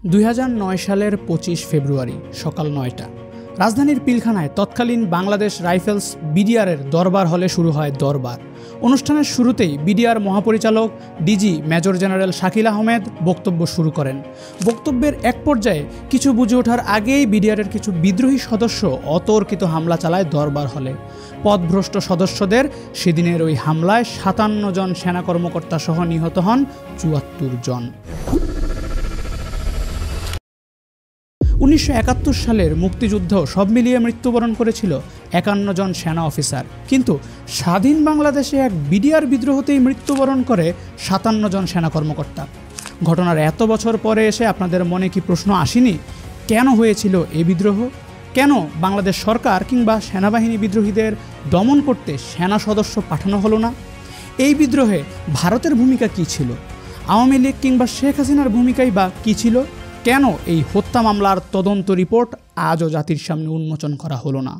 2009 সালের 25 ফেব্রুয়ারি সকাল 9টা রাজধানীর পিলখানায় তৎকালীন বাংলাদেশ রাইফেলস বিডিআরের দরবার হলে শুরু হয় দরবার। অনুষ্ঠানের শুরুতেই বিডিআর মহাপরিচালক DG major general Shakil Ahmed বক্তব্য শুরু করেন। বক্তব্যের এক পর্যায়ে কিছু বুঝে ওঠার আগেই বিডিআরের কিছু বিদ্রোহী সদস্য অতর্কিত হামলা চালায় দরবার হলে। পথভ্রষ্ট সদস্যদের সেদিনের ওই হামলায় 57 জন সেনা কর্মকর্তা সহ নিহত হন 74 জন। 1971 সালের মুক্তিযুদ্ধেও সব মিলিয়ে মৃত্যুবরণ করেছিল 51 জন সেনা অফিসার, কিন্তু স্বাধীন বাংলাদেশে এক বিডিআর বিদ্রোহতেই মৃত্যুবরণ করে 57 জন সেনা কর্মকর্তা। ঘটনার এত বছর পরে এসে আপনাদের মনে কি প্রশ্ন আসেনি, কেন হয়েছিল এই বিদ্রোহ? কেন বাংলাদেশ সরকার কিংবা সেনাবাহিনী বিদ্রোহীদের দমন করতে সেনা সদস্য পাঠানো হলো না? এই বিদ্রোহে ভারতের ভূমিকা কী ছিল? আওয়ামী লীগ কিংবা শেখ হাসিনার ভূমিকাই বা কী ছিল? কেন এই হত্যা মামলার তদন্ত রিপোর্ট আজও জাতির সামনে উন্মোচন করা হলো না?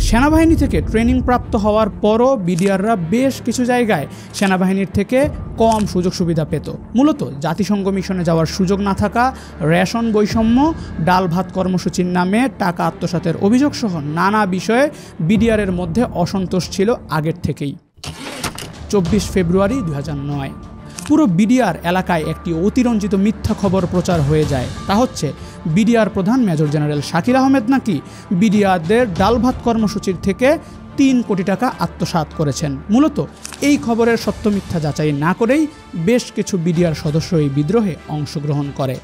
সেনাবাহিনী থেকে ট্রেনিং প্রাপ্ত হওয়ার পরও বিডিআররা বেশ কিছু জায়গায় সেনাবাহিনীর থেকে কম সুযোগ সুবিধা পেত। মূলত জাতিসংঘ মিশনে যাওয়ার সুযোগ না থাকা, রেশন বৈষম্য, ডাল ভাত কর্মসূচির নামে টাকা আত্মসাতের অভিযোগ সহ নানা বিষয়ে বিডিআরের মধ্যে অসন্তোষ ছিল আগের থেকেই। 24 ফেব্রুয়ারি 2009 পুরো বিডিআর এলাকায় একটি অতিরঞ্জিত মিথ্যা খবর প্রচার হয়ে যায়। তা হচ্ছে বিডিআর প্রধান মেজর জেনারেল শাকিল আহমেদ নাকি বিডিআরদের ডাল ভাত কর্মসূচির থেকে 3 কোটি টাকা আত্মসাৎ করেছেন। মূলত এই খবরের সত্য মিথ্যা যাচাই না করেই বেশ কিছু বিডিআর সদস্য এই বিদ্রোহে অংশগ্রহণ করে।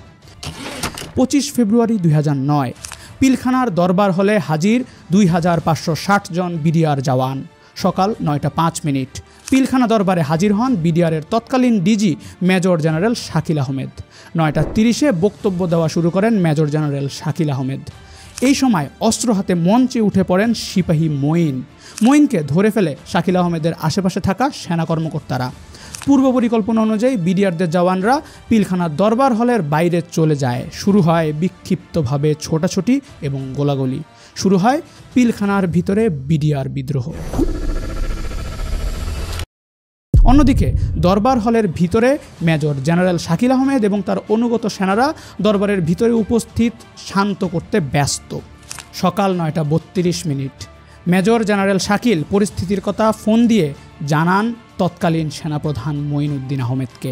25 ফেব্রুয়ারি 2009 পিলখানার দরবার হলে হাজির 2560 জন বিডিআর জওয়ান। সকাল 9:05 পিলখানা দরবারে হাজির হন বিডিআরের তৎকালীন DG major general Shakil Ahmed. 9:30 বক্তব্য দেওয়া শুরু করেন মেজর জেনারেল শাকিল আহমেদ। এই সময় অস্ত্র হাতে মঞ্চে উঠে পড়েন সিপাহী মঈনকে ধরে ফেলে শাকিল আহমেদের আশেপাশে থাকা সেনা কর্মকর্তারা। পূর্ব পরিকল্পনা অনুযায়ী বিডিআরদের জওয়ানরা পিলখানার দরবার হলের বাইরে চলে যায়। শুরু হয় বিক্ষিপ্তভাবে ছোটাছুটি এবং গোলাগুলি। শুরু হয় পিলখানার ভিতরে বিডিআর বিদ্রোহ। অন্যদিকে দরবার হলের ভিতরে মেজর জেনারেল শাকিল আহমেদ এবং তার অনুগত সেনারা দরবারের ভিতরে উপস্থিত শান্ত করতে ব্যস্ত। সকাল 9:32 মেজর জেনারেল শাকিল পরিস্থিতির কথা ফোন দিয়ে জানান তৎকালীন সেনাপ্রধান মঈনুদ্দিন আহমেদকে।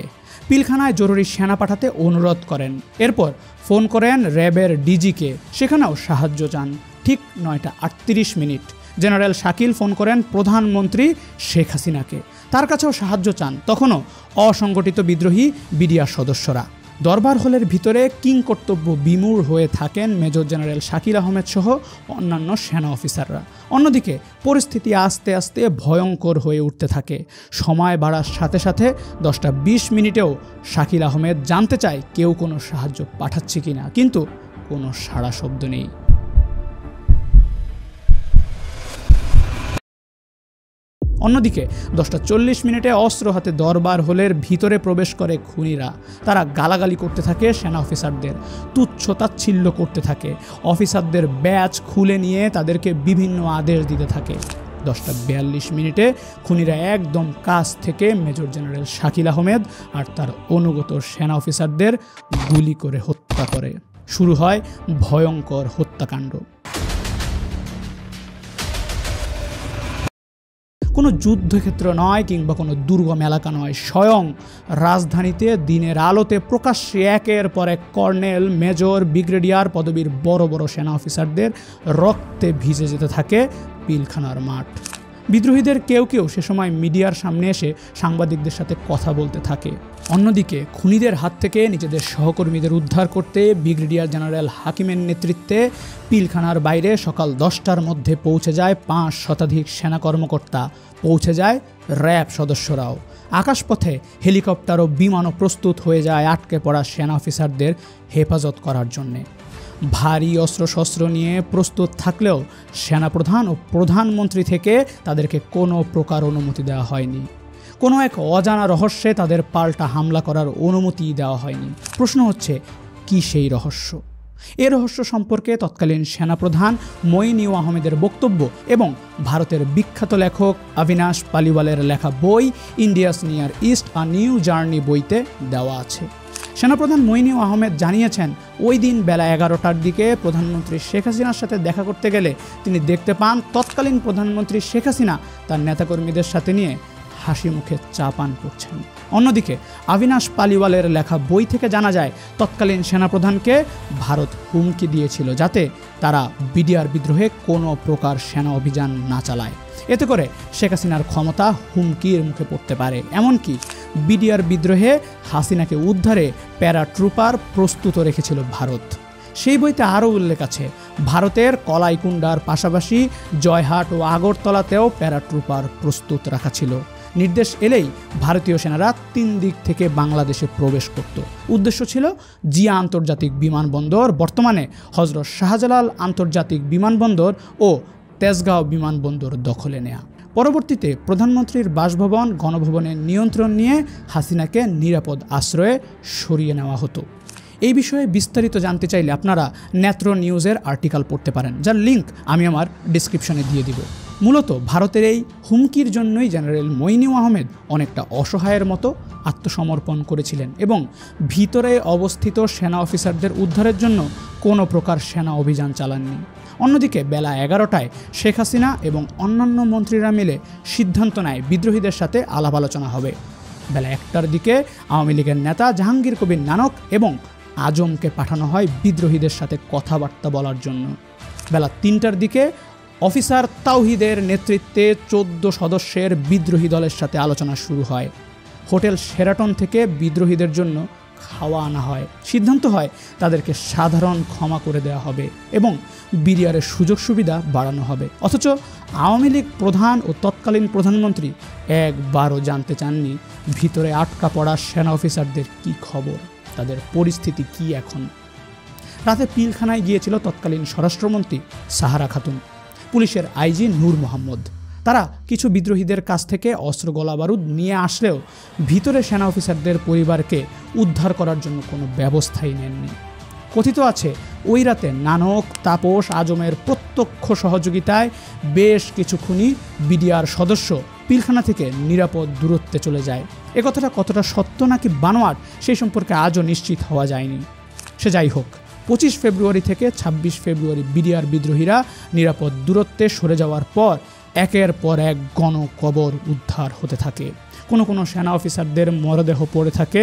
পিলখানায় জরুরি সেনা পাঠাতে অনুরোধ করেন। এরপর ফোন করেন র্যাবের ডিজিকে, সেখানেও সাহায্য চান। ঠিক 9:38 জেনারেল শাকিল ফোন করেন প্রধানমন্ত্রী শেখ হাসিনাকে, তার কাছেও সাহায্য চান। তখনও অসংগঠিত বিদ্রোহী বিডিআর সদস্যরা। দরবার হলের ভিতরে কিংকর্তব্য বিমূঢ় হয়ে থাকেন মেজর জেনারেল শাকিল আহমেদ সহ অন্যান্য সেনা অফিসাররা। অন্যদিকে পরিস্থিতি আস্তে আস্তে ভয়ঙ্কর হয়ে উঠতে থাকে। সময় বাড়ার সাথে সাথে 10:20 শাকিল আহমেদ জানতে চায় কেউ কোনো সাহায্য পাঠাচ্ছে কিনা, কিন্তু কোনো সাড়া শব্দ নেই। অন্যদিকে 10:40 অস্ত্র হাতে দরবার হলের ভিতরে প্রবেশ করে খুনিরা। তারা গালাগালি করতে থাকে সেনা অফিসারদের, তুচ্ছ-তাচ্ছিল্য করতে থাকে, অফিসারদের ব্যাচ খুলে নিয়ে তাদেরকে বিভিন্ন আদেশ দিতে থাকে। 10:42 খুনিরা একদম কাছ থেকে মেজর জেনারেল শাকিল আহমেদ আর তার অনুগত সেনা অফিসারদের গুলি করে হত্যা করে। শুরু হয় ভয়ঙ্কর হত্যাকাণ্ড। কোনো যুদ্ধক্ষেত্র নয় কিংবা কোনো দুর্গম এলাকা নয়, স্বয়ং রাজধানীতে দিনের আলোতে প্রকাশ্যে একের পর এক কর্নেল, মেজর, ব্রিগেডিয়ার পদবীর বড় বড় সেনা অফিসারদের রক্তে ভিজে যেতে থাকে পিলখানার মাঠ। বিদ্রোহীদের কেউ কেউ সে সময় মিডিয়ার সামনে এসে সাংবাদিকদের সাথে কথা বলতে থাকে। অন্যদিকে খুনিদের হাত থেকে নিজেদের সহকর্মীদের উদ্ধার করতে ব্রিগেডিয়ার জেনারেল হাকিমের নেতৃত্বে পিলখানার বাইরে সকাল 10টার মধ্যে পৌঁছে যায় 5 শতাধিক সেনা কর্মকর্তা, পৌঁছে যায় র্যাব সদস্যরাও। আকাশপথে হেলিকপ্টার ও বিমানও প্রস্তুত হয়ে যায় আটকে পড়া সেনা অফিসারদের হেফাজত করার জন্যে। ভারী অস্ত্রশস্ত্র নিয়ে প্রস্তুত থাকলেও সেনাপ্রধান ও প্রধানমন্ত্রী থেকে তাদেরকে কোনো প্রকার অনুমতি দেওয়া হয়নি। কোনো এক অজানা রহস্যে তাদের পাল্টা হামলা করার অনুমতি দেওয়া হয়নি। প্রশ্ন হচ্ছে, কি সেই রহস্য? এ রহস্য সম্পর্কে তৎকালীন সেনাপ্রধান মঈন আহমেদের বক্তব্য এবং ভারতের বিখ্যাত লেখক অবিনাশ পালিওয়ালের লেখা বই India's near east a new journey বইতে দেওয়া আছে। সেনাপ্রধান মঈন আহমেদ জানিয়েছেন, ওই দিন বেলা 11টার দিকে প্রধানমন্ত্রী শেখ হাসিনার সাথে দেখা করতে গেলে তিনি দেখতে পান তৎকালীন প্রধানমন্ত্রী শেখ হাসিনা তার নেতাকর্মীদের সাথে নিয়ে হাসি মুখে চা পান করছেন। অন্যদিকে অবিনাশ পালিওয়ালের লেখা বই থেকে জানা যায় তৎকালীন সেনাপ্রধানকে ভারত হুমকি দিয়েছিল যাতে তারা বিডিআর বিদ্রোহে কোনো প্রকার সেনা অভিযান না চালায়। এতে করে শেখ হাসিনার ক্ষমতা হুমকির মুখে পড়তে পারে। এমনকি বিডিআর বিদ্রোহে হাসিনাকে উদ্ধারে প্যারাট্রুপার প্রস্তুত রেখেছিল ভারত। সেই বইতে আরও উল্লেখ আছে ভারতের কলাইকুণ্ডার পাশাপাশি জয়হাট ও আগরতলাতেও প্যারাট্রুপার প্রস্তুত রাখা ছিল। নির্দেশ এলেই ভারতীয় সেনারা 3 দিক থেকে বাংলাদেশে প্রবেশ করত। উদ্দেশ্য ছিল জিয়া আন্তর্জাতিক বিমানবন্দর, বর্তমানে হজরত শাহজালাল আন্তর্জাতিক বিমানবন্দর ও তেজগাঁও বিমানবন্দর দখলে নেয়া। পরবর্তীতে প্রধানমন্ত্রীর বাসভবন গণভবনের নিয়ন্ত্রণ নিয়ে হাসিনাকে নিরাপদ আশ্রয়ে সরিয়ে নেওয়া হতো। এই বিষয়ে বিস্তারিত জানতে চাইলে আপনারা নেত্র নিউজের আর্টিকেল পড়তে পারেন, যার লিঙ্ক আমি আমার ডিসক্রিপশনে দিয়ে দিব। মূলত ভারতের এই হুমকির জন্যই জেনারেল মঈন আহমেদ অনেকটা অসহায়ের মতো আত্মসমর্পণ করেছিলেন এবং ভিতরে অবস্থিত সেনা অফিসারদের উদ্ধারের জন্য কোনো প্রকার সেনা অভিযান চালাননি। অন্যদিকে বেলা 11টায় শেখ হাসিনা এবং অন্যান্য মন্ত্রীরা মিলে সিদ্ধান্ত নেয় বিদ্রোহীদের সাথে আলাপ আলোচনা হবে। বেলা 1টার দিকে আওয়ামী লীগের নেতা জাহাঙ্গীর কবির নানক এবং আজমকে পাঠানো হয় বিদ্রোহীদের সাথে কথাবার্তা বলার জন্য। বেলা 3টার দিকে অফিসার তাওহিদের নেতৃত্বে 14 সদস্যের বিদ্রোহী দলের সাথে আলোচনা শুরু হয়। হোটেল শেরাটন থেকে বিদ্রোহীদের জন্য খাওয়া আনা হয়। সিদ্ধান্ত হয় তাদেরকে সাধারণ ক্ষমা করে দেওয়া হবে এবং বিডিআরের সুযোগ সুবিধা বাড়ানো হবে। অথচ আওয়ামী লীগ প্রধান ও তৎকালীন প্রধানমন্ত্রী একবারও জানতে চাননি ভিতরে আটকা পড়া সেনা অফিসারদের কী খবর, তাদের পরিস্থিতি কি এখন। রাতে পিলখানায় গিয়েছিল তৎকালীন স্বরাষ্ট্রমন্ত্রী সাহারা খাতুন, পুলিশের আইজি নূর মোহাম্মদ। তারা কিছু বিদ্রোহীদের কাছ থেকে অস্ত্র গোলাবারুদ নিয়ে আসলেও ভিতরে সেনা অফিসারদের পরিবারকে উদ্ধার করার জন্য কোনো ব্যবস্থাই নেননি। কথিত আছে ওই রাতে নানক, তাপস, আজমের প্রত্যক্ষ সহযোগিতায় বেশ কিছু খুনি বিডিআর সদস্য পিলখানা থেকে নিরাপদ দূরত্বে চলে যায়। এ কথাটা কতটা সত্য নাকি বানোয়াট সেই সম্পর্কে আজও নিশ্চিত হওয়া যায়নি। সে যাই হোক, 25 ফেব্রুয়ারি থেকে 26 ফেব্রুয়ারি বিডিআর বিদ্রোহীরা নিরাপদ দূরত্বে সরে যাওয়ার পর একের পর এক গণকবর উদ্ধার হতে থাকে। কোনো সেনা অফিসারদের মরদেহ পড়ে থাকে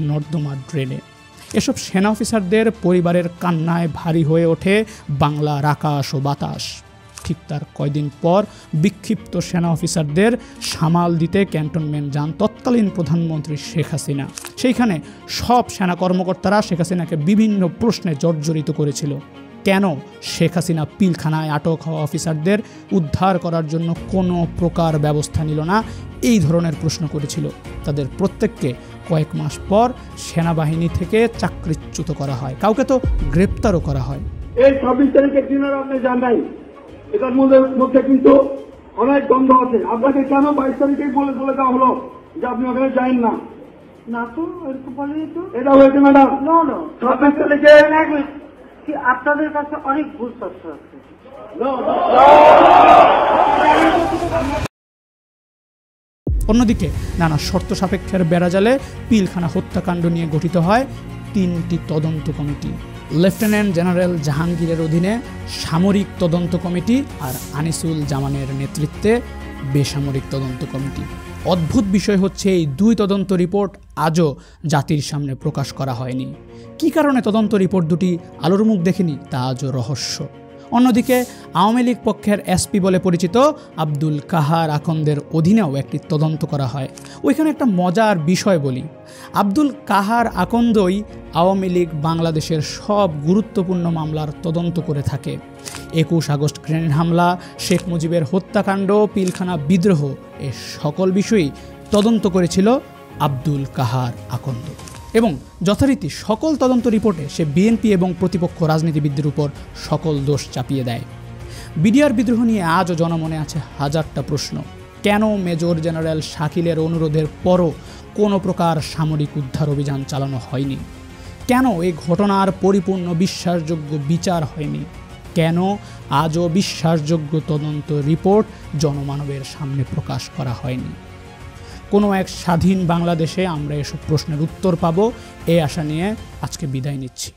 নর্দমা ড্রেনে। এসব সেনা অফিসারদের পরিবারের কান্নায় ভারী হয়ে ওঠে বাংলার আকাশ ও বাতাস। ঠিক তার কয়দিন পর বিক্ষিপ্ত সেনা অফিসারদের সামাল দিতে ক্যান্টনমেন্ট যান তৎকালীন প্রধানমন্ত্রী শেখ হাসিনা। সেইখানে সব সেনা কর্মকর্তারা শেখ হাসিনাকে বিভিন্ন প্রশ্নে জর্জরিত করেছিল। কেন শেখ হাসিনা পিলখানায় আটক হওয়া অফিসারদের উদ্ধার করার জন্য কোনো প্রকার ব্যবস্থা নিল না, এই ধরনের প্রশ্ন করেছিল। তাদের প্রত্যেককে কয়েক মাস পর সেনাবাহিনী থেকে চাকরিচ্যুত করা হয়, কাউকে তো গ্রেপ্তারও করা হয়। এই 26 তারিখের দিনের আপনি জানাই, এটার মধ্যে কিন্তু অনেক দ্বন্দ্ব আছে। আপনাকে কেন 22 তারিখে বলে দেওয়া হলো যে আপনি ওখানে যাইন না? না তো এরকম বলেনি তো। এটা হয়েছে ম্যাডাম। না 26 তারিখে আপনাদের কাছে অনেক ভুল তথ্য আছে। অন্যদিকে নানা শর্ত সাপেক্ষের বেড়াজালে পিলখানা হত্যাকাণ্ড নিয়ে গঠিত হয় 3টি তদন্ত কমিটি। লেফটেন্যান্ট জেনারেল জাহাঙ্গীরের অধীনে সামরিক তদন্ত কমিটি আর আনিসুল জামানের নেতৃত্বে বেসামরিক তদন্ত কমিটি। অদ্ভুত বিষয় হচ্ছে এই 2 তদন্ত রিপোর্ট আজও জাতির সামনে প্রকাশ করা হয়নি। কী কারণে তদন্ত রিপোর্ট দুটি আলোর মুখ দেখেনি তা আজও রহস্য। অন্যদিকে আওয়ামী লীগ পক্ষের এসপি বলে পরিচিত আব্দুল কাহার আকন্দের অধীনেও একটি তদন্ত করা হয়। ওইখানে একটা মজার বিষয় বলি, আব্দুল কাহার আকন্দই আওয়ামী লীগ বাংলাদেশের সব গুরুত্বপূর্ণ মামলার তদন্ত করে থাকে। 21 আগস্ট গ্রেনেড হামলা, শেখ মুজিবের হত্যাকাণ্ড, পিলখানা বিদ্রোহ, এ সকল বিষয়ই তদন্ত করেছিল আব্দুল কাহার আকন্দ এবং যথারীতি সকল তদন্ত রিপোর্টে সে বিএনপি এবং প্রতিপক্ষ রাজনীতিবিদদের উপর সকল দোষ চাপিয়ে দেয়। বিডিআর বিদ্রোহ নিয়ে আজও জনমনে আছে হাজারটা প্রশ্ন। কেন মেজর জেনারেল শাকিলের অনুরোধের পরও কোনো প্রকার সামরিক উদ্ধার অভিযান চালানো হয়নি? কেন এই ঘটনার পরিপূর্ণ বিশ্বাসযোগ্য বিচার হয়নি? কেন আজও বিশ্বাসযোগ্য তদন্ত রিপোর্ট জনমানবের সামনে প্রকাশ করা হয়নি? কোনো এক স্বাধীন বাংলাদেশে আমরা এসব প্রশ্নের উত্তর পাব এই আশা নিয়ে আজকে বিদায় নিচ্ছি।